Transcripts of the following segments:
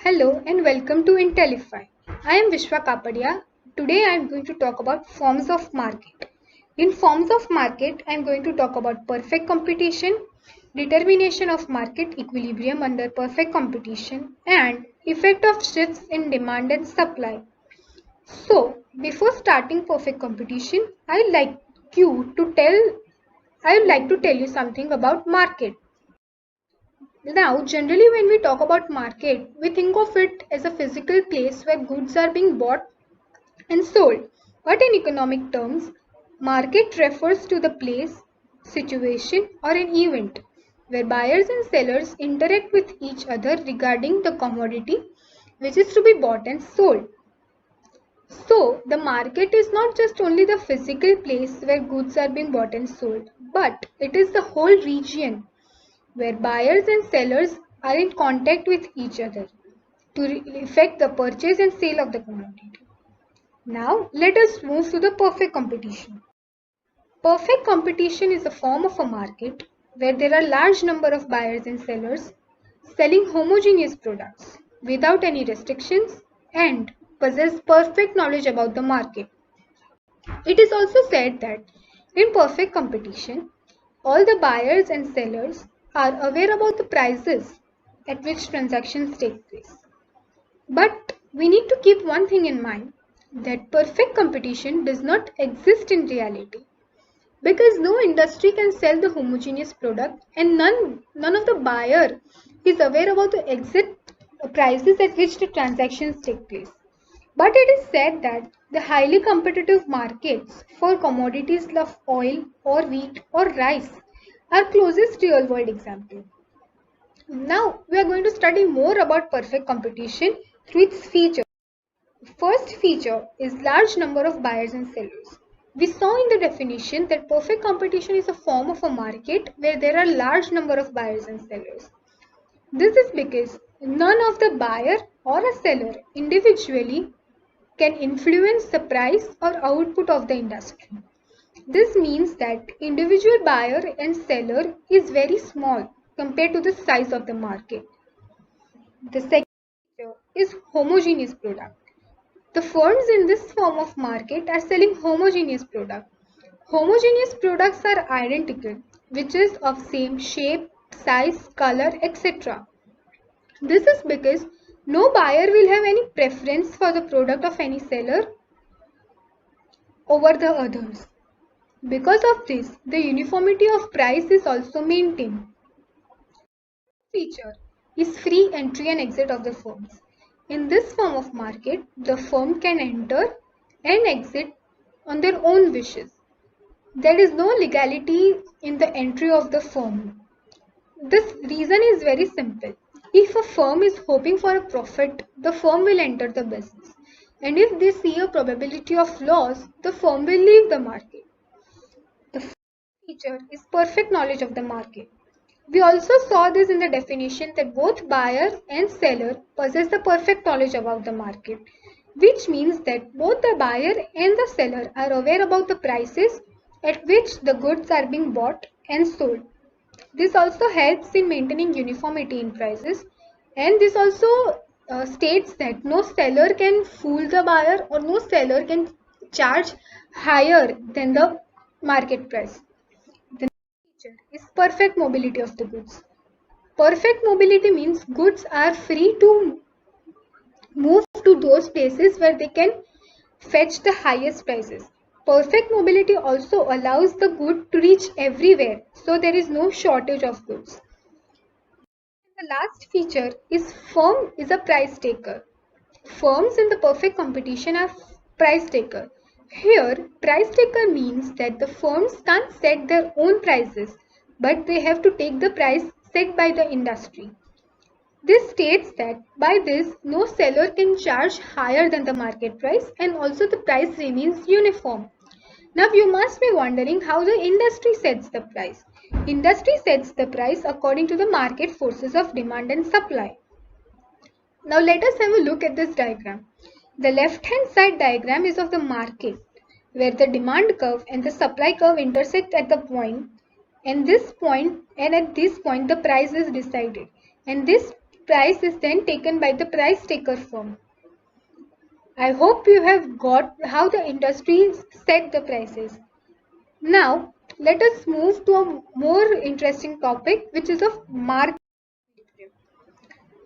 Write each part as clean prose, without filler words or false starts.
Hello and welcome to Intellify. I am Vishwa Kapadia. Today I am going to talk about forms of market. In forms of market, I am going to talk about perfect competition, determination of market equilibrium under perfect competition, and effect of shifts in demand and supply. So, before starting perfect competition, I would like to tell you something about market. Now, generally when we talk about market, we think of it as a physical place where goods are being bought and sold. But in economic terms, market refers to the place, situation or an event where buyers and sellers interact with each other regarding the commodity which is to be bought and sold. So, the market is not just only the physical place where goods are being bought and sold, but it is the whole region where buyers and sellers are in contact with each other to effect the purchase and sale of the commodity. Now, let us move to the perfect competition. Perfect competition is a form of a market where there are large number of buyers and sellers selling homogeneous products without any restrictions and possess perfect knowledge about the market. It is also said that in perfect competition, all the buyers and sellers are aware about the prices at which transactions take place. But we need to keep one thing in mind that perfect competition does not exist in reality because no industry can sell the homogeneous product and none of the buyer is aware about the exact prices at which the transactions take place. But it is said that the highly competitive markets for commodities like oil or wheat or rice are closest real world example. Now we are going to study more about perfect competition through its features. First feature is large number of buyers and sellers. We saw in the definition that perfect competition is a form of a market where there are large number of buyers and sellers. This is because none of the buyer or a seller individually can influence the price or output of the industry. This means that individual buyer and seller is very small compared to the size of the market. The second feature is homogeneous product. The firms in this form of market are selling homogeneous product. Homogeneous products are identical, which is of same shape, size, color, etc. This is because no buyer will have any preference for the product of any seller over the others. Because of this, the uniformity of price is also maintained. Feature is free entry and exit of the firms. In this form of market, the firm can enter and exit on their own wishes. There is no legality in the entry of the firm. This reason is very simple. If a firm is hoping for a profit, the firm will enter the business. And if they see a probability of loss, the firm will leave the market. The feature is perfect knowledge of the market. We also saw this in the definition that both buyer and seller possess the perfect knowledge about the market, which means that both the buyer and the seller are aware about the prices at which the goods are being bought and sold. This also helps in maintaining uniformity in prices, and this also states that no seller can fool the buyer or no seller can charge higher than the market price. The next feature is perfect mobility of the goods. Perfect mobility means goods are free to move to those places where they can fetch the highest prices. Perfect mobility also allows the good to reach everywhere, so there is no shortage of goods. The last feature is firm is a price taker. Firms in the perfect competition are price taker. Here, price taker means that the firms can't set their own prices, but they have to take the price set by the industry. This states that by this, no seller can charge higher than the market price and also the price remains uniform. Now you must be wondering how the industry sets the price. Industry sets the price according to the market forces of demand and supply. Now let us have a look at this diagram. The left hand side diagram is of the market where the demand curve and the supply curve intersect at the point and at this point the price is decided, and this price is then taken by the price taker firm. I hope you have got how the industries set the prices. Now, let us move to a more interesting topic, which is of market equilibrium.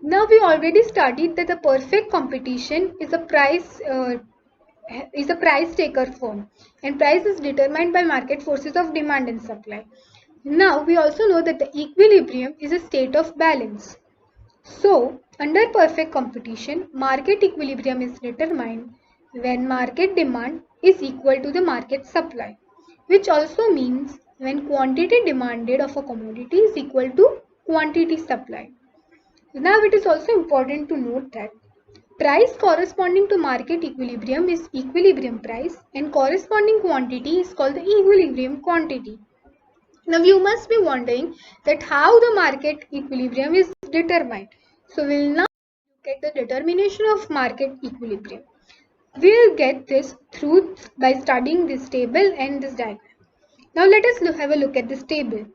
Now, we already studied that the perfect competition is a price taker firm, and price is determined by market forces of demand and supply. Now, we also know that the equilibrium is a state of balance. So, under perfect competition, market equilibrium is determined when market demand is equal to the market supply, which also means when quantity demanded of a commodity is equal to quantity supplied. Now, it is also important to note that price corresponding to market equilibrium is equilibrium price, and corresponding quantity is called the equilibrium quantity. Now you must be wondering that how the market equilibrium is determined. So we'll now look at the determination of market equilibrium. We'll get this through by studying this table and this diagram. Now let us have a look at this table.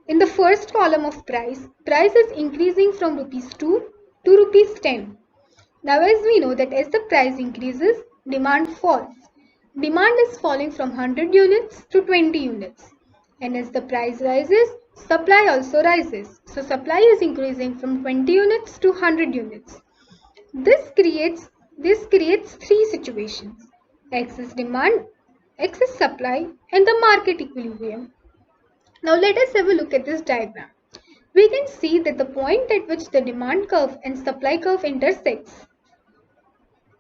In the first column of price is increasing from rupees 2 to rupees 10. Now as we know that as the price increases, demand falls. Demand is falling from 100 units to 20 units. And as the price rises, supply also rises. So supply is increasing from 20 units to 100 units. This creates three situations: excess demand, excess supply, and the market equilibrium. Now let us have a look at this diagram. We can see that the point at which the demand curve and supply curve intersects,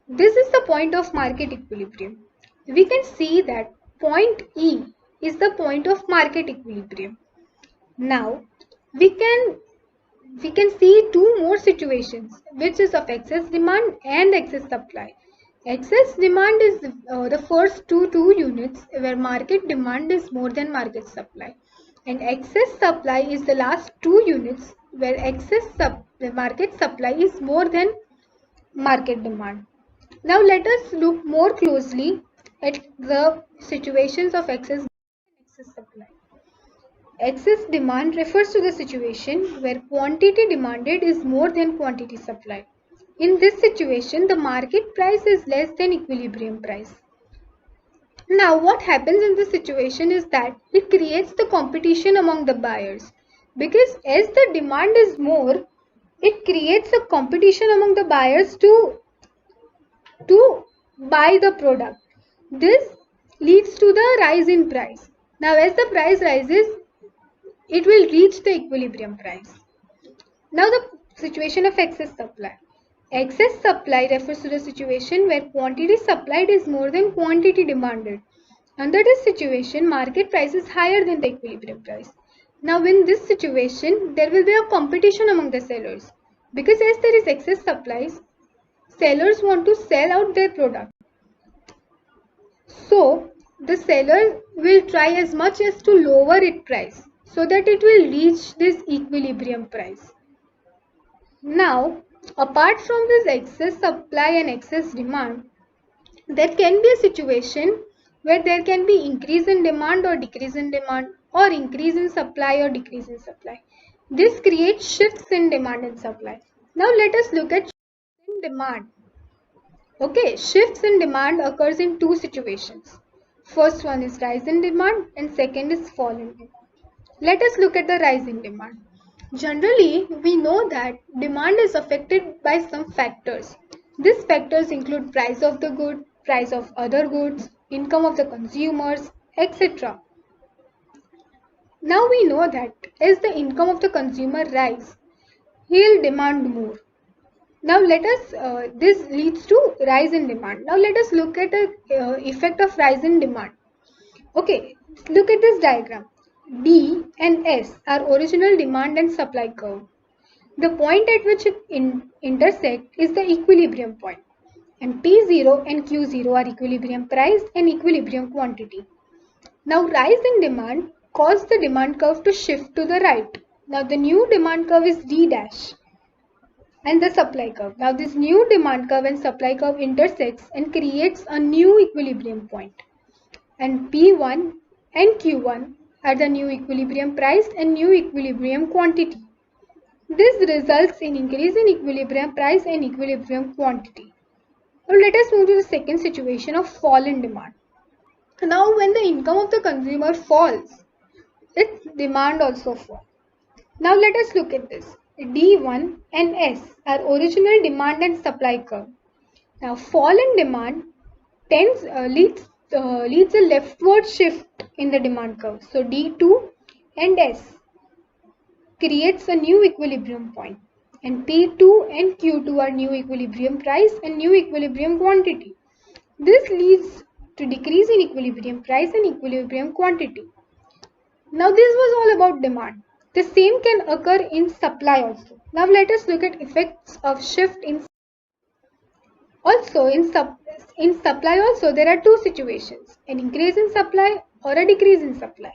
this is the point of market equilibrium. We can see that point E is the point of market equilibrium. Now we can see two more situations, which is of excess demand and excess supply. Excess demand is the first two units where market demand is more than market supply, and excess supply is the last 2 units where the market supply is more than market demand. Now let us look more closely at the situations of excess demand and excess supply. Excess demand refers to the situation where quantity demanded is more than quantity supplied. In this situation, the market price is less than equilibrium price. Now what happens in this situation is that it creates the competition among the buyers, because as the demand is more, it creates a competition among the buyers to buy the product. This leads to the rise in price. Now as the price rises, it will reach the equilibrium price. Now the situation of excess supply. Excess supply refers to the situation where quantity supplied is more than quantity demanded. Under this situation, market price is higher than the equilibrium price. Now in this situation, there will be a competition among the sellers, because as there is excess supplies, sellers want to sell out their product. So the seller will try as much as to lower its price so that it will reach this equilibrium price. Now, apart from this excess supply and excess demand, there can be a situation where there can be increase in demand or decrease in demand, or increase in supply or decrease in supply. This creates shifts in demand and supply. Now let us look at shifts in demand. Okay, shifts in demand occurs in two situations. First one is rise in demand and second is fall in demand. Let us look at the rise in demand. Generally, we know that demand is affected by some factors. These factors include price of the good, price of other goods, income of the consumers, etc. Now we know that as the income of the consumer rise, he will demand more. Now this leads to rise in demand. Now let us look at the effect of rise in demand. Okay, look at this diagram. D and S are original demand and supply curve. The point at which it intersect is the equilibrium point. And P0 and Q0 are equilibrium price and equilibrium quantity. Now rise in demand caused the demand curve to shift to the right. Now the new demand curve is D dash and the supply curve. Now this new demand curve and supply curve intersects and creates a new equilibrium point. And P1 and Q1 are the new equilibrium price and new equilibrium quantity. This results in increase in equilibrium price and equilibrium quantity. Now let us move to the second situation of fall in demand. Now when the income of the consumer falls, its demand also falls. Now let us look at this. D1 and S are original demand and supply curve. Now fall in demand leads a leftward shift in the demand curve. So D2 and S creates a new equilibrium point, and P2 and Q2 are new equilibrium price and new equilibrium quantity. This leads to decrease in equilibrium price and equilibrium quantity. Now this was all about demand. The same can occur in supply also. Now let us look at effects of shift in in supply also there are two situations, an increase in supply or a decrease in supply.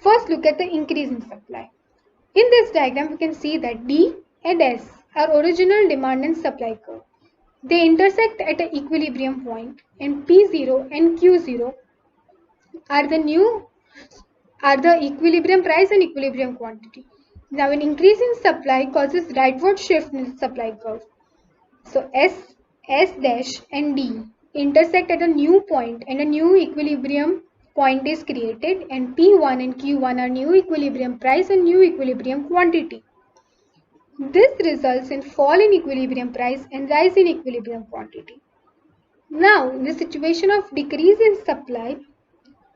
First look at the increase in supply. In this diagram we can see that D and S are original demand and supply curve. They intersect at an equilibrium point, and P0 and Q0 are the equilibrium price and equilibrium quantity. Now an increase in supply causes rightward shift in the supply curve. So S dash and D intersect at a new point and a new equilibrium point is created, and P1 and Q1 are new equilibrium price and new equilibrium quantity. This results in fall in equilibrium price and rise in equilibrium quantity. Now, in the situation of decrease in supply,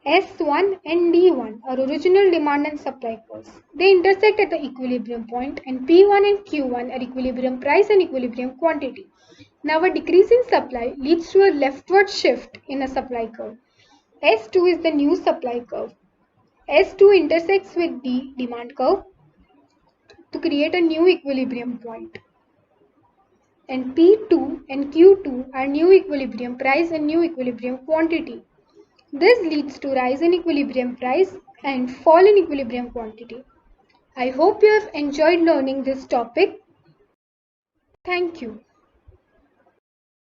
S1 and D1 are original demand and supply curves. They intersect at the equilibrium point, and P1 and Q1 are equilibrium price and equilibrium quantity. Now, a decrease in supply leads to a leftward shift in a supply curve. S2 is the new supply curve. S2 intersects with the demand curve to create a new equilibrium point. And P2 and Q2 are new equilibrium price and new equilibrium quantity. This leads to rise in equilibrium price and fall in equilibrium quantity. I hope you have enjoyed learning this topic. Thank you.